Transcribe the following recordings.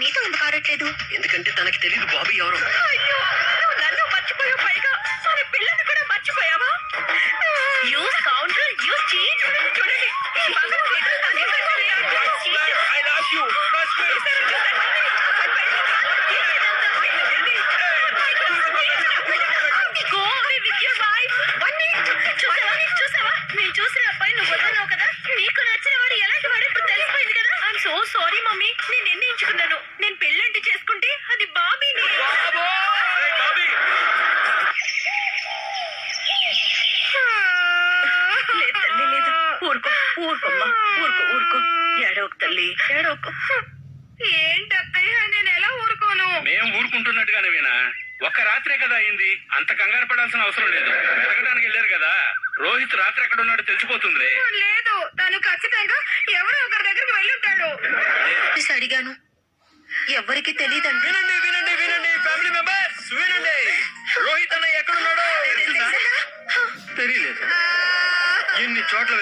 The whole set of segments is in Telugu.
నీతో ఎందుకు ఆడట్లేదు? ఎందుకంటే తనకి తెలియదు బాబీ ఎవరు. అయ్యో, నువ్వు నన్ను మర్చిపోయావు, పైగా మన పిల్లని కూడా మర్చిపోయావా? You scoundrel, you cheat. చూడండి, ఈ బంగారం ఏదో తనే మర్చిపోయాడు. I love you. Trust me. Go away with your wife. One minute. చూసావా? నేను చూసిన అబ్బాయి నువ్వు వద్దన్నావు కదా. నీకు నచ్చిన వాడు ఎలాంటి వాడు ఇప్పుడు తెలిసిపోయింది కదా. I'm so sorry mummy. నేను నిర్ణయించుకున్నాను, నేను పెళ్ళంటి చేసుకుంటే అది బాబీని. లేదు తల్లి, లేదు. ఊరుకో, ఊరుకోమ్మా, ఊరుకో. ఏడవకు తల్లి, ఏడవకు. ఏంటత్తయ్య, నేను ఎలా ఊరుకోను? మేము ఊరుకుంటున్నట్టుగానే వినా, ఒక్క రాత్రే కదా అయింది, అంత కంగారు పడాల్సిన అవసరం లేదు. వెతకడానికి వెళ్ళారు కదా, రోహిత్ రాత్రి ఎక్కడ ఉన్నాడో తెలిసిపోతుందిలే. లేదు, తను ఖచ్చితంగా ఎవరో ఒకరి దగ్గరికి వెళ్ళుంటాడు. అడిగాను, ఎవరికి తెలియదండి. వినండి ఫ్యామిలీ మెంబర్స్, వినండి. రోహిత్ అన్నయ్య ఎక్కడున్నాడో తెలియలేదు. ఎన్ని చోట్ల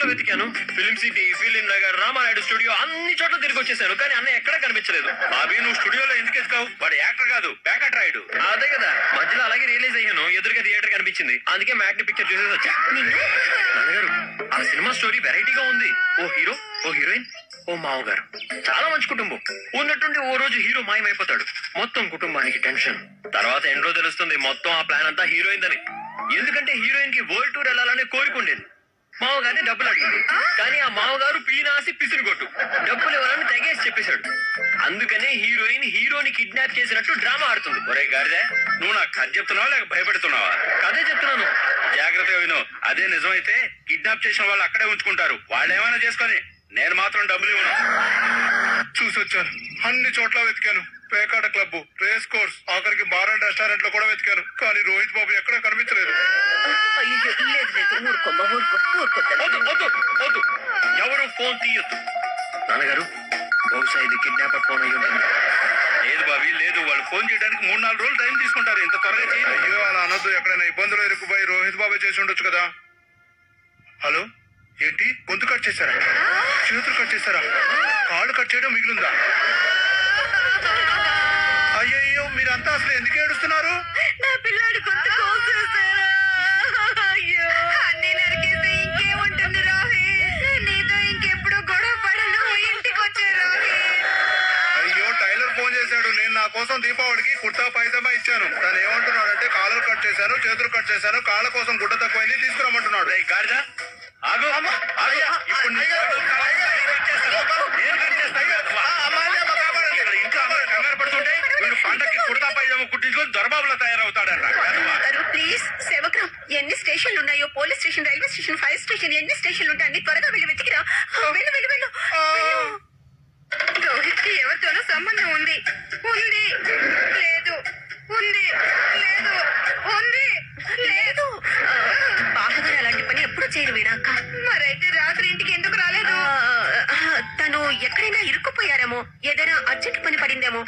వెతికాను. Film city, film Nagar, Ramanaidu studio, అన్ని చోట్ల తిరిగి వచ్చేసాను, కానీ అన్నయ్య ఎక్కడ కనిపించలేదు. బాబీ, నువ్వు స్టూడియోలో ఎందుకు ఎత్తుకావు? వాడు యాక్టర్ కాదు, బ్యాకట్ రాయుడు. అదే కదా, మధ్యలో అలాగే రియలైజ్ అయ్యాను. ఎదురుగా థియేటర్ కనిపించింది, అందుకే మ్యాట్ని పిక్చర్ చూసేసి వచ్చా. నాన్నగారు, ఆ సినిమా స్టోరీ వెరైటీగా ఉంది. ఓ హీరో, ఓ హీరోయిన్, ఓ మామగారు, చాలా మంచి కుటుంబం. ఉన్నట్టుండి ఓ రోజు హీరో మాయమైపోతాడు. మొత్తం కుటుంబానికి టెన్షన్. తర్వాత ఎండ్రో తెలుస్తుంది మొత్తం ఆ ప్లాన్ అంతా హీరోయిన్ అని. ఎందుకంటే హీరోయిన్ కి వరల్డ్ టూర్ వెళ్లాలనే కోరిక ఉండేది. మామగారిని డబ్బులు అడిగింది, కానీ ఆ మామగారు పీనాసి పిసిరిగొట్టు డబ్బులు ఇవ్వాలని తెగేసి చెప్పేశాడు. అందుకనే హీరోయిన్ హీరోని కిడ్నాప్ చేసినట్టు డ్రామా ఆడుతుంది. ఒరే గారిదే, నువ్వు నాకు కథ చెప్తున్నావా లేక భయపెడుతున్నావా? కదే చెప్తున్నాను, జాగ్రత్తగా విను. అదే నిజమైతే కిడ్నాప్ చేసిన వాళ్ళు అక్కడే ఉంచుకుంటారు. వాళ్ళు ఏమైనా చేసుకొని, నేను మాత్రం డబ్బులు ఇవ్వను. చూసొచ్చాను, అన్ని చోట్ల వెతికాను. పేకాట క్లబ్, రేస్ కోర్స్, ఆఖరికి బార్ అండ్ రెస్టారెంట్ లో కూడా వెతికాను, కానీ రోహిత్ బాబు ఎక్కడ కనిపించలేదు. అయ్యో, లేదు, ఊరుకోమ్మా, ఊరుకో తల్లి. వద్దు, ఎవరు ఫోన్ తీయొద్దు. నాన్నగారు, బహుశా ఇది కిడ్నాపర్ ఫోన్ అయ్యి ఉంటుంది. లేదు బాబీ, లేదు. వాళ్ళు ఫోన్ చేయడానికి 3-4 రోజులు టైం తీసుకుంటారు. ఇంత త్వరగా చేయలేదు. అయ్యో, అలా అనొద్దు. ఎక్కడైనా ఇబ్బందులు ఇరుక్కుపోయి రోహిత్ బాబే చేసి ఉండొచ్చు కదా. హలో, ఏంటి గొంతు కట్ చేశారా? చేతులు కట్ చేశారా? కాళ్ళు కట్ చేయడం మిగిలిందా? అయ్యో, మీరంతా అసలు ఎందుకు ఏడుస్తున్నారు? నా పిల్లాడి గొంతు కోసేశారా? అయ్యో, అన్ని నరికేస్తే ఇంకేముంటుంది రోహిత్? నీతో ఇంకెప్పుడు గొడవ పడను, ఇంటికి వచ్చే రోహిత్. అయ్యో, టైలర్ ఫోన్ చేశాడు. నేను నా కోసం దీపావళికి కుర్తా పైజామా ఇచ్చాను. తను ఏమంటున్నాడంటే కాలర్ కట్ చేశాను, చేతులు కట్ చేశాను, కాళ్ళ కోసం గుడ్డ తక్కువైంది, తీసుకురమ్మంటున్నాడు. గాడిద, ఆగు. ఇప్పుడు నీ కాళ్ళు నేను కట్ చేస్తాను. ఇక్కడ ఇంట్లో అందరూ కంగారు పడుతుంటే వీడు పండక్కి కుర్తా పైజామా కుట్టించుకొని దొరబాబులో తయారవుతాడట. ప్లీజ్ సేవకులు, ఎన్ని స్టేషన్లు ఉన్నాయో, police station, railway station, fire station, ఎన్ని స్టేషన్లు ఉంటాయి, అన్ని త్వరగా వెళ్ళి వెతికిరా. వెళ్ళు. రోహిత్ కి ఎవరితోనో సంబంధం ఉంది. లేదు. బాగా అలాంటి పని ఎప్పుడు చేయరు వీణాక. మరైతే రాత్రి ఇంటికి ఎందుకు రాలేదు? తను ఎక్కడైనా ఇరుక్కుపోయారేమో, ఏదైనా అర్జెంట్ పని పడిందేమో.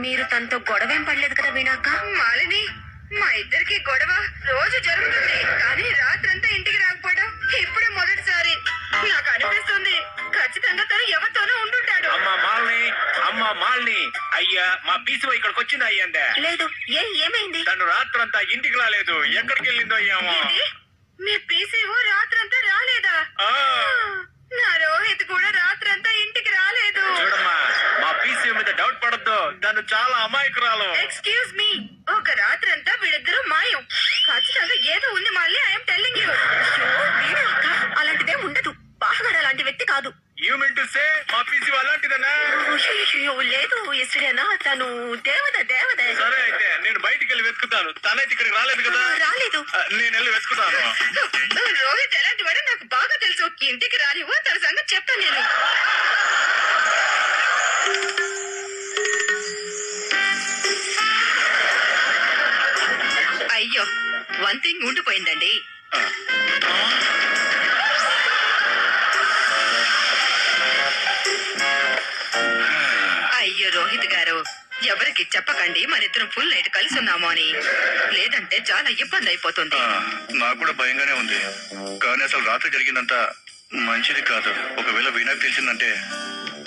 మీరు తనతో గొడవేం పడలేదు కదా వీణాక? మాలిని, మా ఇద్దరికి గొడవ రోజు జరుగుతుంది, కానీ రాత్రంతా ఇంటికి రాకపోవడం ఇప్పుడే మొదటిసారి. నాకు అనిపిస్తుంది ఖచ్చితంగా తను ఎవరితోనో ఉండుంటాడు. అమ్మా మాలిని, అయ్యా మా పీసులో ఇక్కడికి వచ్చింది అయ్యండే. లేదు, ఏమైంది? తను రాత్రంతా ఇంటికి రాలేదు, ఎక్కడికి వెళ్ళిందో ఏమో. మీ పీసేవో రాత్రంతా రాలేదా? నా రోహిత్ కూడా రాత్రంతా ఇంటికి రాలేదు. చూడమ్మా, మా పీసీ మీద డౌట్ పడద్దు, తను చాలా అమాయకురాలు. ఎక్స్క్యూజ్ మీ, ఒక రాత్రంతా వీళ్ళిద్దరూ మాయం. ఖచ్చితంగా ఏదో ఉంది మళ్ళీ. I'm telling you. అలాంటిదే ఉండదు. బాగా అలాంటి వ్యక్తి కాదు. యూ మీన్ టు సే మా పీసీ అలాంటిదన్నా? లేదు, ఎస్టర్డేనా తను దేవత. సరే అయితే నేను బయటికి వెళ్ళి వెతుకుతాను. తనైతే ఇక్కడికి రాలేదు కదా? రాలేదు. నేను వెళ్ళి వెతుకుతాను. రోహిత్ ఎలాంటి వాడో నాకు బాగా తెలుసు. ఇంటికి రానివ్వు, తన సంగతి చెప్తాను నేను. అయ్యో, వన్ థింగ్ ఉండిపోయిందండి. అయ్యో రోహిత్ గారు, ఎవరికి చెప్పకండి మనిద్దరం ఫుల్ నైట్ కలిసి ఉన్నాము అని, లేదంటే చాలా ఇబ్బంది అయిపోతుంది. నాకు కూడా భయంగానే ఉంది, కానీ అసలు రాత్రి జరిగిందంతా మంచిది కాదు. ఒకవేళ వీణకు తెలిసిందంటే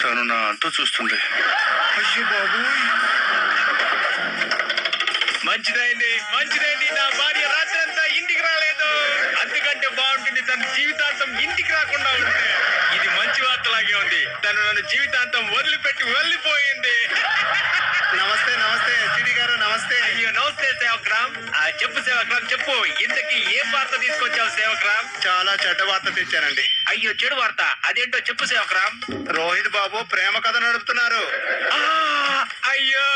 తను నా అంటూ చూస్తుంది. అయ్యో బాబోయ్. మంచిదైంది నా భార్య రాత్రంతా ఇంటికి రాలేదు. అందుకంటే బాగుంటుంది తన జీవితాంతం ఇంటికి రాకుండా ఉంటే. ఇది మంచి వార్తలాగే ఉంది. తను నన్ను జీవితాంతం వదిలిపెట్టి వెళ్ళిపోయింది. నమస్తే సిడి గారు, నమస్తే. అయ్యో నమస్తే సేవక్రామ్. చెప్పు సేవక్రామ్, చెప్పు. ఇంతకీ ఏ వార్త తీసుకొచ్చావు సేవక్రామ్? చాలా చెడ్డ వార్త తెచ్చానండి. అయ్యో చెడు వార్త, అదేంటో చెప్పు సేవక్రామ్. రోహిత్ బాబు ప్రేమ కథ నడుపుతున్నారు. అయ్యో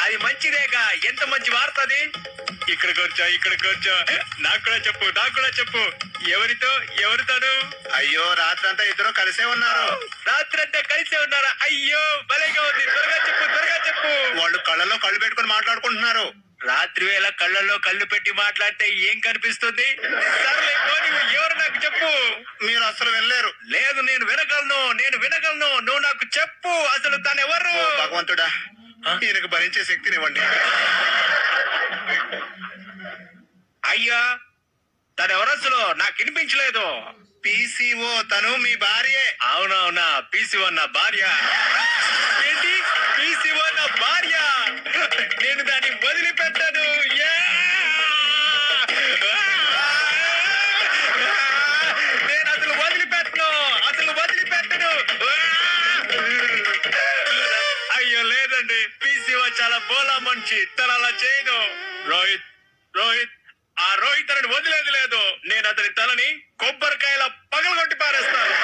అది మంచిదేగా. ఎంత మంచి వార్త అది. ఇక్కడికి వచ్చా నాకు కూడా చెప్పు. ఎవరితోను? అయ్యో రాత్రంతా ఇద్దరు కలిసే ఉన్నారు. రాత్రంతా కలిసే ఉన్నారా? అయ్యో భలేగా ఉంది. త్వరగా చెప్పు. వాళ్ళు కళ్ళలో కళ్ళు పెట్టుకుని మాట్లాడుకుంటున్నారు. రాత్రి వేళ కళ్ళల్లో కళ్ళు పెట్టి మాట్లాడితే ఏం కనిపిస్తుంది? సర్లే పోనీ, ఎవరు నాకు చెప్పు. మీరు అసలు వెళ్ళలేరు. లేదు నేను వినగలను. నువ్వు నాకు చెప్పు, అసలు తనెవరు? ఓ భగవంతుడా, ఈయనకు భరించే శక్తినివ్వండి. అయ్యా తనెవరు అసలు నాకు వినిపించలేదు. పీసీఓ, తను మీ భార్యే. అవునవునా, పీసీఓ నా భార్య. ఏంటి పీసీఓ నా భార్య? నేను దాన్ని వదిలిపెట్టను. నేను అసలు వదిలిపెట్టను. అయ్యో లేదండి, పీసీఓ చాలా బోలా మనిషి. తను అలా చేయను. రోహిత్ ఆ రోహిత్ అని వదిలేదు లేదు. నేను అతని తలని కొబ్బరికాయల పగలగొట్టి పారేస్తాను.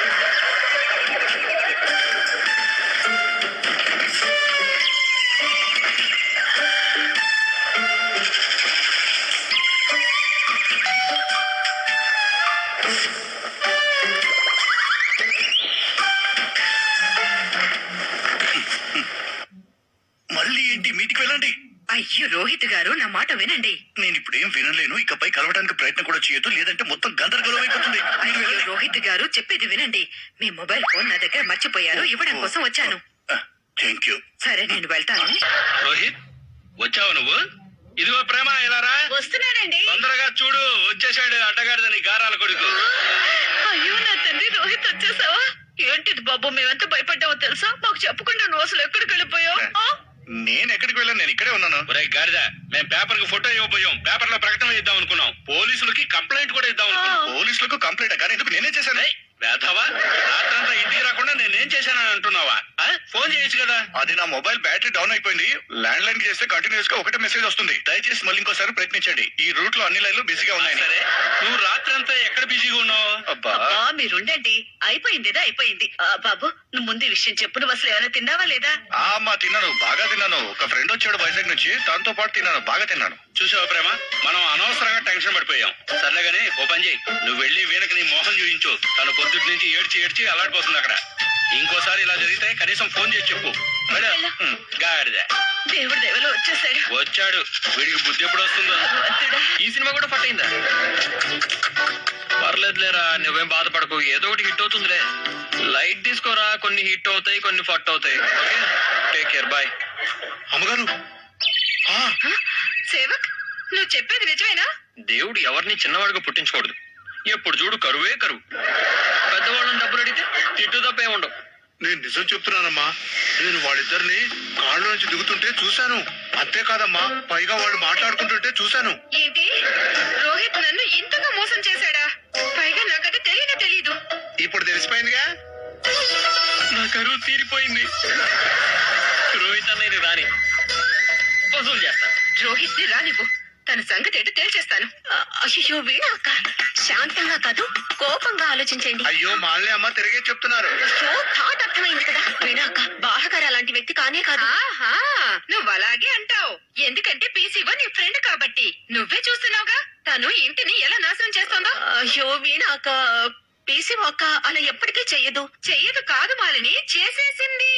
మళ్ళీ ఏంటి? మీటికి వెళ్ళండి. అయ్యో రోహిత్ గారు, నా మాట వినండి. నేను ఇప్పుడేం వినలేను. ఇకపై కలవడానికి ప్రయత్నం కూడా చేయొద్దు, లేదంటే మొత్తం గందరగోళం అయిపోతుంది. అయ్యో రోహిత్ గారు, చెప్పేది వినండి. మీ మొబైల్ ఫోన్ నా దగ్గర మర్చిపోయారు, ఇవ్వడం కోసం వచ్చాను. Thank you. సరే నేను వెళ్తాను. రోహిత్ వచ్చావు నువ్వు? ఇదిగో ప్రేమ, ఇలారా. వస్తున్నానండి. తొందరగా చూడు, వచ్చేసాడు అడ్డగాడిదని గారాల కొడుకు. అయ్యో నా తండ్రి, రోహిత్ వచ్చేసావా? ఏంటిది బాబు, మేమెంత భయపడ్డావో తెలుసా? మాకు చెప్పకుండా నువ్వు అసలు ఎక్కడికి వెళ్ళిపోయావు? నేను ఎక్కడికి వెళ్ళాను, నేను ఇక్కడే ఉన్నాను. ఒరేయ్ గాడిద, మేము పేపర్ కి ఫోటో ఇవ్వబోయాం. పేపర్ లో ప్రకటన ఇద్దాం అనుకున్నాం. పోలీసులకి కంప్లైంట్ కూడా ఇద్దాం అనుకున్నాం. పోలీసులకు కంప్లైంట్ కానీ ఎందుకు? నేనే చేశాను. ఏయ్, వేధవా, రాత్రంతా ఇంటికి రాకుండా నేనేం చేశానని అంటున్నావా? ఫోన్ చేయొచ్చు కదా. అది నా మొబైల్ బ్యాటరీ డౌన్ అయిపోయింది. ల్యాండ్ లైన్ కి చేస్తే కంటిన్యూస్ గా ఒకటే మెసేజ్ వస్తుంది. దయచేసి మళ్ళీ ఇంకోసారి ప్రయత్నించండి. ఈ రూట్ లో అన్ని లైన్లు బిజీగా ఉన్నాయి. సరే, నువ్వు రాత్రంతా ఎక్కడ బిజీగా ఉన్నావు? అబ్బా, మీరుండండి, అయిపోయింది. బాబు నువ్వు ముందు విషయం చెప్పు. నువ్వు అసలు ఏమైనా తిన్నావా లేదా? అమ్మా తిన్నాను, బాగా తిన్నాను. ఒక ఫ్రెండ్ వచ్చాడు వైజాగ్ నుంచి, తనతో పాటు తిన్నాను, బాగా తిన్నాను. చూసావా ప్రేమ, మనం అనవసరంగా టెన్షన్ పడిపోయాం. సర్లేగాని ఓ పని చేయి, నువ్వు వెళ్ళి వీణకి నీ మోహం చూపించు. తను పొద్దుటి నుంచి ఏడ్చి అలాడిపోతుంది అక్కడ. ఇంకోసారి ఇలా జరిగితే కనీసం ఫోన్ చేసి చెప్పు. గాడిద, దేవుడి దయవలో వచ్చాడు. వీడికి బుద్ధి ఎప్పుడు వస్తుందో. ఈ సినిమా కూడా ఫట్ అయిందా? పర్లేదులేరా, నువ్వేం బాధపడకు, ఏదో ఒకటి హిట్ అవుతుందిలే. లైట్ తీసుకోరా, కొన్ని హిట్ అవుతాయి, కొన్ని ఫట్ అవుతాయి. Okay, take care, bye. అమ్మగారు, సేవక్, నువ్వు చెప్పేది నిజమేనా? దేవుడు ఎవరిని చిన్నవాడుగా పుట్టించకూడదు. ఎప్పుడు చూడు కరువే కరువు. పెద్దవాళ్ళని డబ్బులు అడిగితే తిట్టు తప్పే ఉండవు. నేను నిజం చెప్తున్నానమ్మా. నేను వాళ్ళిద్దరిని కాళ్ళు నుంచి దిగుతుంటే చూశాను. అంతేకాదమ్మా, పైగా వాళ్ళు మాట్లాడుకుంటుంటే చూశాను. ఏంటి, రోహిత్ నన్ను ఇంతగా మోసం చేశాడా? పైగా నాకది తెలీదు. ఇప్పుడు తెలిసిపోయిందిగా. నా కరువు తీరిపోయింది. రోహిత్ అన్నయ్యని రాని వసూలు చేస్తా. రోహిత్ ని రానివ్వు, తన సంగతి ఏంటో తేల్చేస్తాను. అయ్యో వీణ అక్క, శాంతంగా కాదు కోపంగా ఆలోచించండి. అయ్యో మాల్ని అమ్మ తిరిగే చెప్తున్నారు. థాట్ అర్థమైంది కదా. వీణ అక్క బాహగారు అలాంటి వ్యక్తి కానే కాదు. నువ్వు అలాగే అంటావు, ఎందుకంటే పీసీఓ నీ ఫ్రెండ్ కాబట్టి. నువ్వే చూస్తున్నావుగా తను ఇంటిని ఎలా నాశనం చేస్తుందో. అయ్యో వీణ అక్క, పీసీఓ అక్క అలా ఎప్పటికీ చెయ్యదు కాదు మాలిని, చేసేసింది.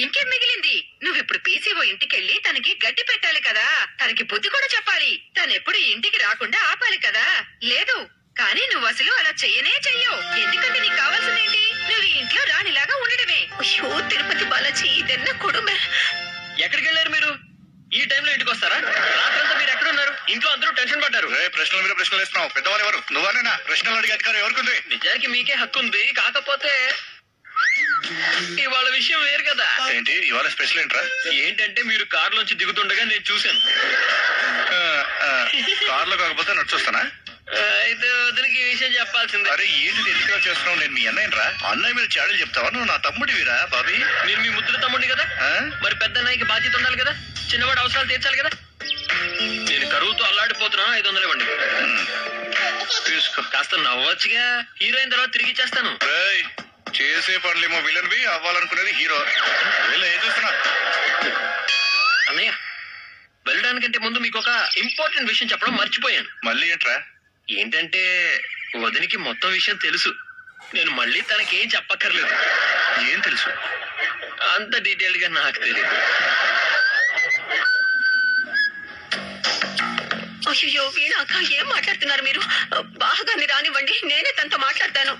ఇంకేం మిగిలింది? నువ్విప్పుడు పీసీఓ ఇంటికెళ్ళి తనకి గడ్డి పెట్టాలి కదా, తనకి బుద్ధి కూడా చెప్పాలి. తనెప్పుడు ఇంటికి రాకుండా ఆపాలి కదా. లేదు, కానీ నువ్వు అసలు అలా చెయ్యవు. ఎందుకంటే నీకు కావాల్సిందేంటి? నువ్వు ఈ ఇంట్లో రాణిలాగా ఉండడమే. అయ్యో తిరుపతి బాలాజీ, ఇదన్న కొడుమే. ఎక్కడికి వెళ్ళారు మీరు? ఈ టైంలో ఇంటికి వస్తారా? రాత్రంతా మీరు ఎక్కడున్నారు? ఇంట్లో అందరూ టెన్షన్ పడ్డారు. ప్రశ్నల మీద ప్రశ్నలు వేస్తున్నావు. పెద్దవాళ్ళు ఎవరు? నువ్వనేనా? ప్రశ్నలు అడిగే అధికారం ఎవరికి ఉంది? నిజానికి మీకే హక్కు ఉంది, కాకపోతే ఇవాళ విషయం వేరు కదా. ఏంటి ఇవాళ స్పెషల్ ఏంట్రా? ఏంటంటే మీరు కార్ లోంచి దిగుతుండగా నేను చూశాను. కార్లో కాకపోతే నడిచొస్తానా? అయితే వదిలికి ఈ విషయం చెప్పాల్సిందే. అరే ఏంటి ఎందుకు చేస్తున్నావు? నేను మీ అన్నయ్యరా. అన్నయ్య మీద చాడీలు చెప్తావా? నువ్వు నా తమ్ముడివిరా బాబీ. నేను మీ ముద్దుల తమ్ముడిని కదా, మరి పెద్ద అన్నయ్యకి బాధ్యత ఉండాలి కదా, చిన్నవాడు అవసరాలు తీర్చాలి కదా. నేను కరువుతో అల్లాడిపోతున్నాను, 500 ఇవ్వండి. తీసుకో. కాస్త నవ్వొచ్చుగా, హీరోయిన్ తర్వాత తిరిగి ఇచ్చేస్తాను. రేయ్, చేసే పనులేమో విలన్ బి, అవ్వాలనుకునేది హీరో. వీళ్ళ ఏం చూస్తున్నా? అన్నయ్య, వెళ్ళడానికంటే ముందు మీకు ఒక ఇంపార్టెంట్ విషయం చెప్పడం మర్చిపోయాను. మళ్ళీ ఏంట్రా? ఏంటంటే వదినికి మొత్తం విషయం తెలుసు. నేను మళ్ళీ తనకేం చెప్పక్కర్లేదు. ఏం తెలుసు? అంత డీటెయిల్ గా నాకు తెలియదు. అయ్యో వీణాక ఏం మాట్లాడుతున్నారు మీరు? బాగాని రానివ్వండి, నేనే తనతో మాట్లాడతాను.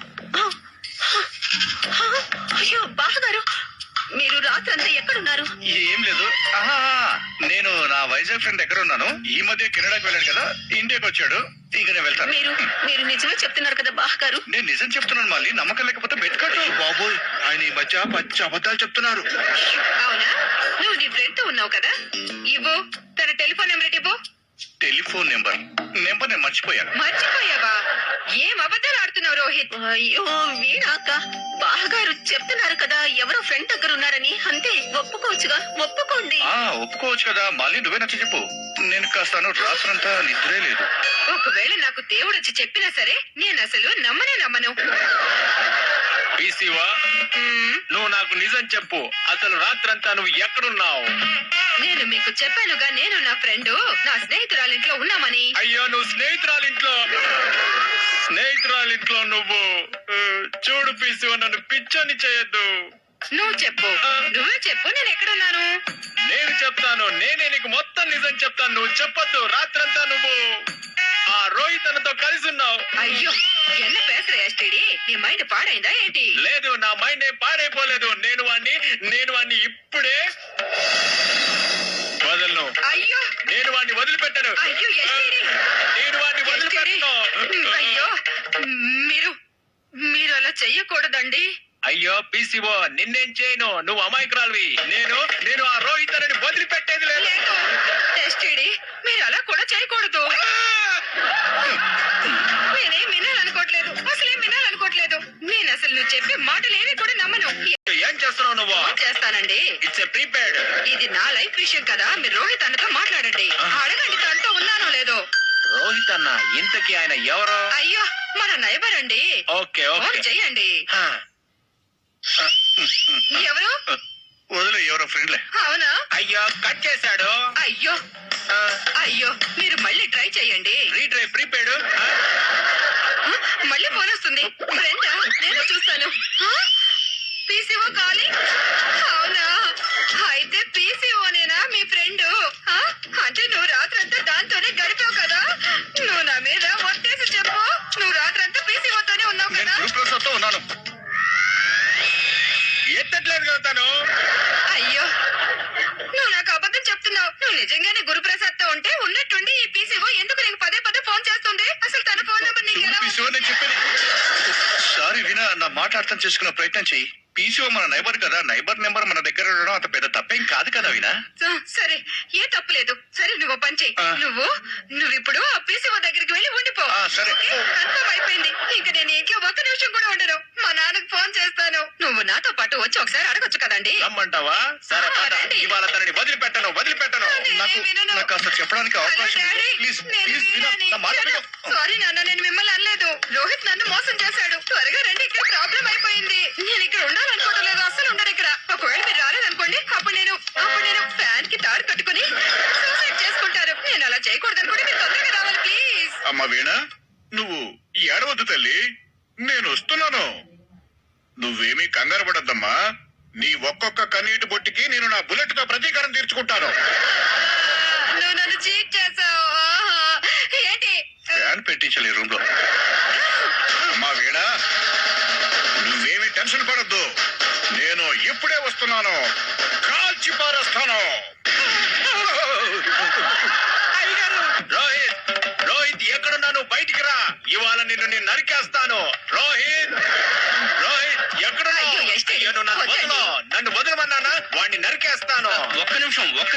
అయ్యో బాగారు, మీరు రాత్రంతా ఎక్కడున్నారు? ఏం లేదు. ఆహా, నేను నా వైజాగ్ ఫ్రెండ్ దగ్గర ఉన్నాను. ఈ మధ్య కెనడాకి వెళ్ళాడు కదా, ఇండియాకి వచ్చాడు. ఇక నేను వెళ్తాను. మీరు నిజమే చెప్తున్నారు కదా బాగారు? నేను నిజం చెప్తున్నాను మళ్ళీ, నమ్మకం లేకపోతే బెతకట్టు. బాబోయ్, ఆయన ఈ మధ్య పచ్చి అబద్ధాలు చెప్తున్నారు. అవునా? నువ్వు నీ ఫ్రెండ్ తో ఉన్నావు కదా, ఇవ్వు తన టెలిఫోన్ నెంబర్ ఇవ్వు. టెలిఫోన్ నెంబర్ నేను మర్చిపోయాను. మర్చిపోయావా? ఏం అబద్ధాలు ఆడుతున్నావు రోహిత్? అయ్యో వీణాక, బాగారు చెప్తున్నారు కదా ఎవరో ఫ్రెండ్ దగ్గర ఉన్నారని, అంతే. ఒప్పుకోవచ్చుగా, ఒప్పుకోండి. ఒప్పుకోవచ్చు కదా, మళ్ళీ నువ్వే నచ్చ చెప్పు. నేను కాస్తాను, రాత్రంతా నిద్రే లేదు. ఒకవేళ నాకు దేవుడు వచ్చి చెప్పినా సరే నేను అసలు నమ్మను. శివా, నువ్వు నాకు నిజం చెప్పు, అసలు రాత్రంతా నువ్వు ఎక్కడున్నావు? నేను మీకు చెప్పానుగా, నేను నా ఫ్రెండ్ నా స్నేహితురాలింట్లో ఉన్నామని. అయ్యో, నువ్వు స్నేహితురాలింట్లో నువ్వు చూడు పీసు, నన్ను పిచ్చోని చేయొద్దు. నువ్వు చెప్పు, నువ్వే చెప్పు, నేను ఎక్కడున్నాను? నేను చెప్తాను, నేనే నీకు మొత్తం నిజం చెప్తాను. నువ్వు చెప్పొద్దు. రాత్రంతా నువ్వు ఆ రోహిత్ అన్నతో కలిసి ఉన్నావు. అయ్యో ఎన్న పేసర ఎస్టీడీ, నీ మైండ్ పాడైందా ఏంటి? లేదు, నా మైండ్ ఏం పాడైపోలేదు. నేను వాణ్ణి ఇప్పుడే వదలను. అయ్యో నేను వాణ్ణి వదిలిపెట్టాను. అయ్యో ఎస్టీడీ, నేను వాణ్ణి వదిలిపెట్టను. అయ్యో మీరు అలా చెయ్యకూడదండి. అయ్యో పీసీఓ, నిన్నేం చేయను, నువ్వు అమాయకురాలివి. నేను ఆ రోహిత్ అని వదిలిపెట్టేది లేదు. లేదు ఎస్టీడీ, మీరు అలా కూడా చేయకూడదు. నేనేం వినాలనుకోవట్లేదు, అసలేం వినాలనుకోవట్లేదు. నేను అసలు నువ్వు చెప్పే మాటలేవి కూడా నమ్మను. ఏం చేస్తున్నావు నువ్వు? చేస్తానండి. It's a prepaid. ఇది నా లైఫ్ విషయం కదా, మీరు రోహిత్ అన్నతో మాట్లాడండి. అడగండి తనతో ఉన్నానో లేదో. రోహిత్ అన్న, ఇంతకీ ఆయన ఎవరు? అయ్యో మన నైబర్ అండి. ఓకే ఫోన్ చెయ్యండి. ఎవరు? వదిలే, ఎవరో ఫ్రెండ్లే. అవునా? అయ్యో కట్ చేశాడు. అయ్యో అయ్యో మీరు మళ్ళీ ట్రై చేయండి. Retry prepaid. మళ్ళీ ఫోన్ వస్తుంది. ఫ్రెండా? నేను చూస్తాను. PCO calling. అవునా? అయితే పీసీఓనేనా మీ ఫ్రెండ్? అంటే నువ్వు రాత్రంతా దాంతోనే గడిపావు కదా. నువ్వు నా మీద ఒట్టేసి చెప్పు, నువ్వు రాత్రంతా పీసీఓతోనే ఉన్నావు నేను కదా. గ్రూప్ లో ఉన్నాను. ఎత్తట్లేదు కదా తను. అయ్యో నువ్వు నాకు అబద్ధం చెప్తున్నావు. నువ్వు నిజంగానే గురుప్రసాద్ తో ఉంటే ఉన్నట్టుండి ఈ పీసీఓ ఎందుకు నీకు పదే ఫోన్ చేస్తుంది? అసలు తన ఫోన్ నెంబర్ నీకు ఎలా పీసీఓ నేను చెప్పేది. సారీ వినా, నా మాట అర్థం చేసుకునే ప్రయత్నం చెయ్యి. పీసీఓ మన నైబర్ కదా, నైబర్ నెంబర్ మన దగ్గర ఉండడం అంత పెద్ద తప్పేం కాదు కదా వినా. సరే ఏ తప్పులేదు. సరే నువ్వు పని చెయ్యి. నువ్వు ఇప్పుడు ఆ పీసీఓ దగ్గరికి వెళ్ళి ఉండిపో. సరే. కన్ఫర్మ్ అయిపోయింది. ఇంకా నేను ఇంట్లో ఒక్క నిమిషం కూడా ఉండను. మా నాన్నకు ఫోన్ చేస్తాను. నువ్వు నాతో పాటు వచ్చి ఒకసారి అడగొచ్చు కదండి. రమ్మంటావా? సరే పద. రండి. ఇవాళ తనని వదిలిపెట్టను. నాకు అసలు చెప్పడానికి అవకాశం లేదు. ప్లీజ్ ప్లీజ్ వినా, నా మాట విను. సారీ నాన్న, నేను మిమ్మల్ని అనలేదు. రోహిత్ నన్ను మోసం చేశాడు. త్వరగా రండి, ఇక్కడ ప్రాబ్లం అయిపోయింది. నేను ఇక్కడ ఉండాలనుకోవడం లేదు, అస్సలు ఉండను ఇక్కడ. ఒకవేళ మీరు రాలేదనుకోండి, అప్పుడు నేను ఫ్యాన్ కి తాడు కట్టుకుని సూసైడ్ చేసుకుంటారు. నేను అలా చేయకూడదు అనుకోండి. మీరు తొందరగా రావాలి ప్లీజ్. అమ్మ వీణ, నువ్వు ఏడవద్దు తల్లి, నేను వస్తున్నాను. నువ్వేమీ కంగారు పడద్దమ్మా. నీ ఒక్కొక్క కన్నీటి బొట్టికి నేను నా బుల్లెట్ తో ప్రతీకారం తీర్చుకుంటాను. నువ్వు నన్ను చీట్ చేసావు. ఏంటి? ఫ్యాన్ పెట్టించాలి రూమ్ లో. అమ్మా వీణ, నువ్వేమీ టెన్షన్ పడద్దు. నేను ఇప్పుడే వస్తున్నాను. కాల్చి పారేస్తాను. రోహిత్ ఎక్కడున్నాను? బయటికి రా. ఇవాళ నిన్ను నేను నరికేస్తాను. రోహిత్ ఎక్కడున్నావు? అయ్యో, ఎస్టీ. అయ్యో, నువ్వు నన్ను నరికేస్తాను. ఒక్క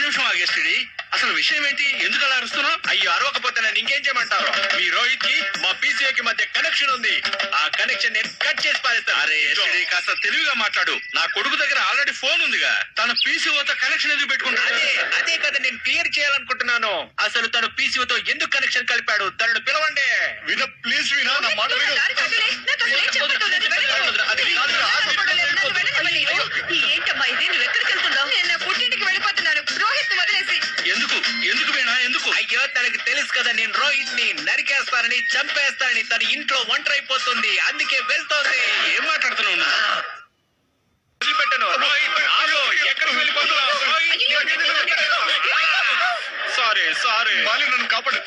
నిమిషం ఆగేస్తుంది. అసలు విషయం ఏంటి? ఎందుకు అలా అరుస్తున్నావు? అయ్యో అరవకపోతే నేను ఇంకేం చేయమంటారు? మీ రోహిత్ కి మా పీసీఓకి మధ్య కనెక్షన్ ఉంది. ఆ కనెక్షన్ నేను కట్ చేసి పారేస్తాను. అరే ఎస్టీడీ, కాస్త తెలివిగా మాట్లాడు. నా కొడుకు దగ్గర ఆల్రెడీ ఫోన్ ఉందిగా. తన పీసీఓతో కనెక్షన్ ఎందుకు పెట్టుకుంటాడు? అదే కదా నేను క్లియర్ చేయాలనుకుంటున్నాను. అసలు తను పీసీఓతో ఎందుకు కనెక్షన్ కలిపాడు? తనను పిలవండి. విన ప్లీజ్ వినా నా మాట విను. ఏంటమ్మా ఇది? నువ్వు ఎక్కడికి వెళ్తున్నావు? నేను నా పుట్టింటికి వెళ్ళిపోతున్నాను. రోహిత్ వదిలేసి. ఎందుకు వేణా? ఎందుకు? అయ్యో తనకి తెలుసు కదా నేను రోహిత్ ని నరికేస్తానని చంపేస్తానని. తన ఇంట్లో ఒంటరైపోతుంది, అందుకే వెళ్తోంది. ఏం మాట్లాడుతున్నావు నువ్వు? వదిలిపెట్టను. రోహిత్ ఆగు. ఎక్కడికి వెళ్ళిపోతున్నావు? సారీ మాలి నన్ను కాపాడు.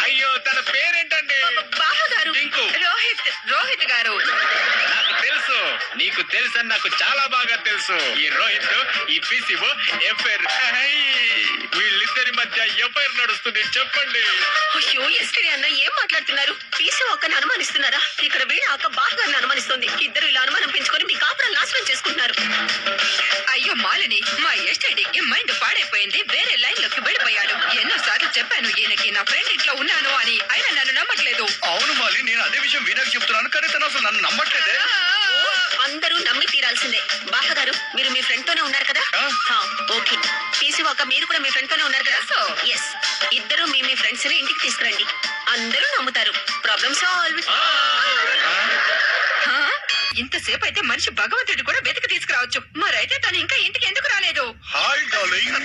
అయ్యో తన పేరేంటండి? బావగారు. టింకు. రోహిత్ గారు. నాకు తెలుసు, నీకు తెలుసు అని నాకు చాలా బాగా తెలుసు. ఈ రోహిత్ ఈ పీసీఓ ఎఫ్ఐఆర్, వీళ్ళిద్దరి మధ్య ఎఫ్ఐఆర్ నడుస్తుంది. చెప్పండి. అయ్యో ఎస్టీ అన్న ఏం మాట్లాడుతున్నారు? పీసీ ఒక్కని అనుమానిస్తున్నారా? ఇక్కడ వీణ అక్క బావగారిని అనుమానిస్తుంది. ఇద్దరు ఇలా అనుమానం పెంచుకొని మీ కాపురం నాశనం చేసుకుంటున్నారు. అయ్యో మాలిని, మా ఎస్టేడీకి మైండ్ పాడైపోయింది. వేరే లైన్ లోకి వెళ్ళిపోయాడు. ఎన్నోసార్లు చెప్పాను ఈయనకి నా ఫ్రెండ్ ఇంట్లో ఉన్నాను అని. అయినా నన్ను నమ్మట్లేదు. అవును మాలి, నేను అదే విషయం వీణకు చెప్తున్నాను, కానీ తను అసలు నన్ను నమ్మట్లేదే. అందరూ నమ్మి తీరాల్సిందే. బావగారు మీరు మీ ఫ్రెండ్ తోనే ఉన్నారు కదా? ఓకే. పీసీ ఒక్క మీరు కూడా మీ ఫ్రెండ్ తోనే ఉన్నారు కదా? ఎస్. ఇద్దరు మీ ఫ్రెండ్స్ ని ఇంటికి తీసుకురండి. అందరూ నమ్ముతారు. Problem solve. ఇంతసేపు అయితే మనిషి భగవంతుడు కూడా వెతికి తీసుకురావచ్చు. మరైతే తను ఇంకా ఇంటికి ఎందుకు రాలేదు? Hi darling.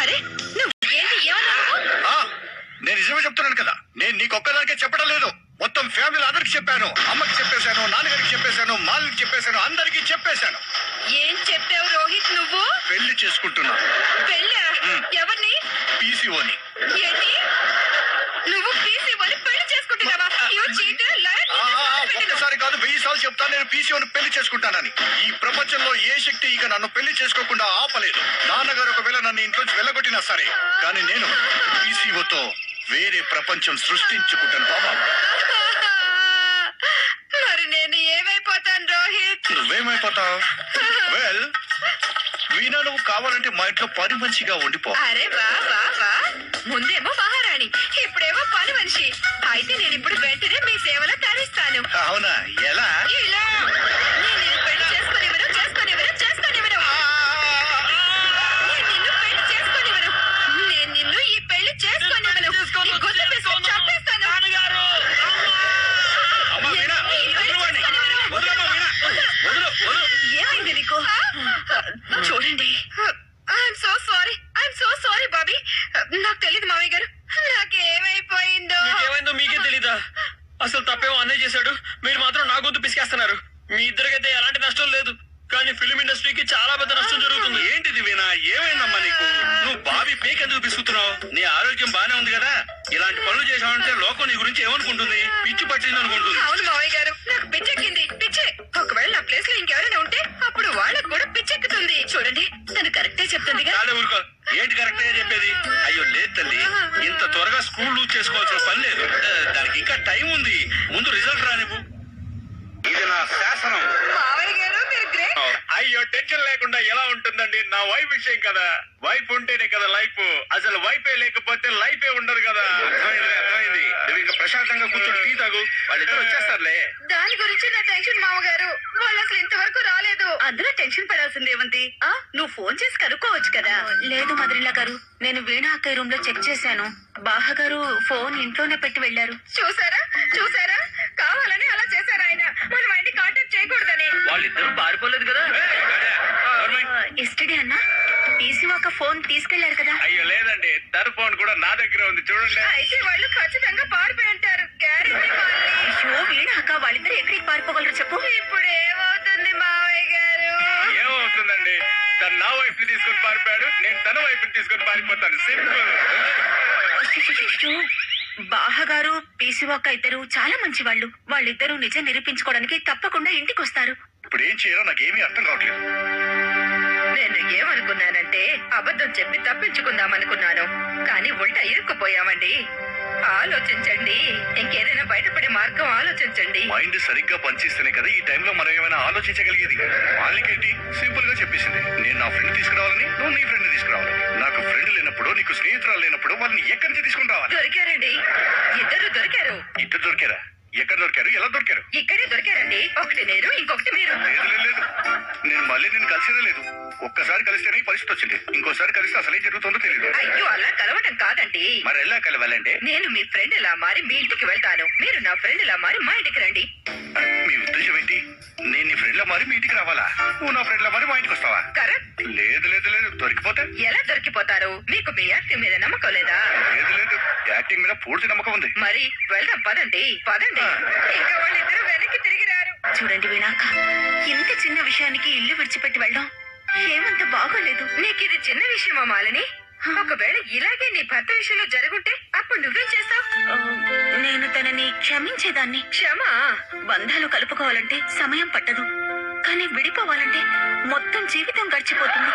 అరే నువ్వు ఏంటి ఏమన్నావు? నేను నిజమే చెప్తున్నాను కదా. నేను నీకొక్కదానికే చెప్పడం లేదు, మొత్తం ఫ్యామిలీ అందరికి చెప్పాను. అమ్మకి చెప్పేశాను, నాన్నగారికి చెప్పేశాను, మాలికి చెప్పేశాను, అందరికి చెప్పేశాను. ఏం చెప్పావు రోహిత్ నువ్వు? పెళ్లి చేసుకుంటున్నా. పెళ్ళా? ఎవరిని? పీసీఓని. ఏంటి నువ్వు పీసీ అని పెళ్లి చేసుకుంటున్నావా? You cheater, liar. ఒక్కసారి కాదు 1000 సార్లు చెప్తాను నేను పీసీఓని పెళ్లి చేసుకుంటానని. ఈ ప్రపంచంలో ఏ శక్తి ఇక నన్ను పెళ్లి చేసుకోకుండా ఆపలేదు. నాన్నగారు ఒకవేళ నన్ను ఇంట్లోంచి వెళ్ళగొట్టినా సరే, కానీ నేను పీసీఓతో వేరే ప్రపంచం సృష్టించుకుంటాను బాబా. మరి నేను ఏమైపోతాను రోహిత్? నువ్వేమైపోతావు? వెల్ వీణా, నువ్వు కావాలంటే మా ఇంట్లో పని మనిషిగా ఉండిపో. అరే వా వా వా. ముందేమో మహారాణి, ఇప్పుడేమో పని మనిషి. అయితే నేను ఇప్పుడు వెంటనే మీ సేవలో తరిస్తాను. అవునా? ఎలా? ఇలా నేను నిన్ను పెళ్లి చేసుకోనివ్వను. నేను నిన్ను పెళ్లి చేసుకోనివ్వను. నేను నిన్ను ఈ పెళ్లి చేసుకోనివ్వను. నీ గొంతు పిసికి చంపేస్తాను. అమ్మా వీణా, వదలు వాడిని. వదలమ్మా వీణా. వదలు. ఏమైంది నీకు? చూడండి, ఐఎమ్ సో సారీ బాబీ. నాకు తెలియదు మామయ్య గారు, నాకేమైపోయిందో. మీకేమైందో మీకే తెలీదా? అసలు తప్పేమో అన్నయ్య చేశాడు, మీరు మాత్రం నా గొంతు పిసికేస్తున్నారు. మీ ఇద్దరికైతే ఎలాంటి నష్టం లేదు, కానీ ఫిలిం ఇండస్ట్రీకి చాలా పెద్ద నష్టం జరుగుతుంది. ఏంటిది వీణా? ఏమైందమ్మా నీకు? నువ్వు బావి పేకెందుకు పిసుకుతున్నావు? నీ ఆరోగ్యం బానే ఉంది కదా. ఇలాంటి పనులు చేసావంటే లోకం నీ గురించి ఏమనుకుంటుంది? పిచ్చి పట్టింది అనుకుంటుంది. అవును మామయ్య గారు, నాకు పిచ్చెక్కింది. పిచ్చే. ఒకవేళ నా ప్లేస్ లో ఇంకెవరైనా ఉంటే అప్పుడు వాళ్ళకు కూడా పిచ్చెక్కుతుంది. చూడండి, తను కరెక్టే చెప్తుందిగా. చాలే ఊరుకో. ఏంటి కరెక్ట్ గా చెప్పేది? అయ్యో లేదు తల్లి, ఇంత త్వరగా స్కూల్ లూజ్ చేసుకోవాల్సిన పని లేదు. దానికి ఇంకా టైం ఉంది. ముందు రిజల్ట్ రానివ్వు. ఇది నా శాసనం. మామయ్య గారు మీరు గ్రేట్. అయ్యో టెన్షన్ లేకుండా ఎలా ఉంటుందండి? నా వైఫ్ విషయం కదా. వైఫ్ ఉంటేనే కదా లైఫ్. అసలు వైఫే లేకపోతే లైఫే ఉండదు కదా. అర్థమైంది. నువ్వు ఇంకా ప్రశాంతంగా కూర్చొని టీ తాగు. వాళ్ళిద్దరు వచ్చేస్తారులే. దాని గురించి నా టెన్షన్ మామగారు. వాళ్ళు అసలు ఇంతవరకు రాలేదు. అందులో టెన్షన్ పడాల్సింది ఏముంది? నువ్వు ఫోన్ చేసి కనుక్కోవచ్చు కదా. లేదు మధురిలా గారు, నేను వీణా అక్కయ్య రూమ్ లో చెక్ చేశాను. బాహగారు ఫోన్ ఇంట్లోనే పెట్టి వెళ్లారు. చూసారా కావాలని అలా చేశారు ఆయన. మనం ఆయన్ని కాంటాక్ట్ చేయకూడదని. వాళ్ళిద్దరూ పారిపోలేదు కదా. ఎస్టడీ అన్న పీసీ ఒక ఫోన్ తీసుకెళ్లారు కదా. అయ్యో లేదండి, తన ఫోన్ కూడా నా దగ్గర ఉంది చూడండి. అయితే వాళ్ళు ఖచ్చితంగా పారిపోయి ఉంటారు. గ్యారెంటీ. అయ్యో వీణా అక్క, వాళ్ళిద్దరు ఎక్కడికి పారిపోగలరు చెప్పు. ఇప్పుడు ఏమవుతుంది మావయ్య గారు? ఏమవుతుందండి? తను నా వైఫ్ ని తీసుకొని పారిపోయాడు, నేను తన వైఫ్ ని తీసుకొని పారిపోతాను. సింపుల్. బాహగారు పీసీ ఒక్క ఇద్దరు చాలా మంచి వాళ్ళు. వాళ్ళిద్దరూ నిజం నిరూపించుకోవడానికి తప్పకుండా ఇంటికి వస్తారు. ఇప్పుడు ఏం చేయాలో నాకేమీ అర్థం కావట్లేదు. నేను ఏమనుకున్నానంటే అబద్ధం చెప్పి తప్పించుకుందామనుకున్నాను, కానీ ఉల్టా ఇరుక్కుపోయామండి. ఆలోచించండి. ఇంకేదైనా బయటపడే మార్గం ఆలోచించండి. మైండ్ సరిగ్గా పనిచేస్తేనే కదా ఈ టైంలో మనం ఏమైనా ఆలోచించగలిగేది. వాళ్ళకేంటి సింపుల్ గా చెప్పేసింది, నేను నా ఫ్రెండ్ తీసుకురావాలని, నువ్వు నీ ఫ్రెండ్ తీసుకురావాలి. నాకు ఫ్రెండ్ లేనప్పుడు, నీకు స్నేహితురాలు లేనప్పుడు వాళ్ళని ఎక్కడి నుంచి తీసుకుని రావాలి? దొరికారండి, ఇద్దరు దొరికారు. ఇద్దరు దొరికారా? ఎక్కడ దొరికారు? ఎలా దొరికారు? ఇక్కడే దొరికారండి. ఒకటి నేను, ఇంకొకటి మీరు. లేదు, నేను మళ్ళీ నేను కలిసేదే లేదు. ఒక్కసారి కలిస్తేనే ఈ పరిస్థితి వచ్చింది. ఇంకోసారి కలిస్తే అసలు ఏం జరుగుతుందో తెలియదు. అయ్యో, అలా కలవటం కాదండి. మరి ఎలా కలవాలంటే? నేను మీ ఫ్రెండ్ లా మారి మీ ఇంటికి వెళ్తాను, మీరు నా ఫ్రెండ్ లా మారి మా ఇంటికి రండి. మీ ఉద్దేశం ఏంటి? నేను నీ ఫ్రెండ్ లా మారి మీ ఇంటికి రావాలా? నువ్వు నా ఫ్రెండ్ లా మారి మా ఇంటికి వస్తావా? కరెక్ట్. లేదు, దొరికిపోతే? ఎలా దొరికిపోతారు? మీకు మీ యాక్టింగ్ మీద నమ్మకం లేదా? లేదు, యాక్టింగ్ మీద పూర్తి నమ్మకం ఉంది. మరి వెళ్దాం, పదండి. ఇంకా వాళ్ళిద్దరూ వెనక్కి తిరిగి రారు. చూడండి వీణాక, ఇంత చిన్న విషయానికి ఇల్లు విడిచిపెట్టి వెళ్ళడం ఏమంత బాగోలేదు. నీకు ఇది చిన్న విషయమా మాలని? ఒకవేళ ఇలాగే నీ భర్త విషయంలో జరుగుంటే అప్పుడు నువ్వేం చేస్తావు? నేను తనని క్షమించేదాన్ని. క్షమా? బంధాలు కలుపుకోవాలంటే సమయం పట్టదు, కానీ విడిపోవాలంటే మొత్తం జీవితం గడిచిపోతుంది.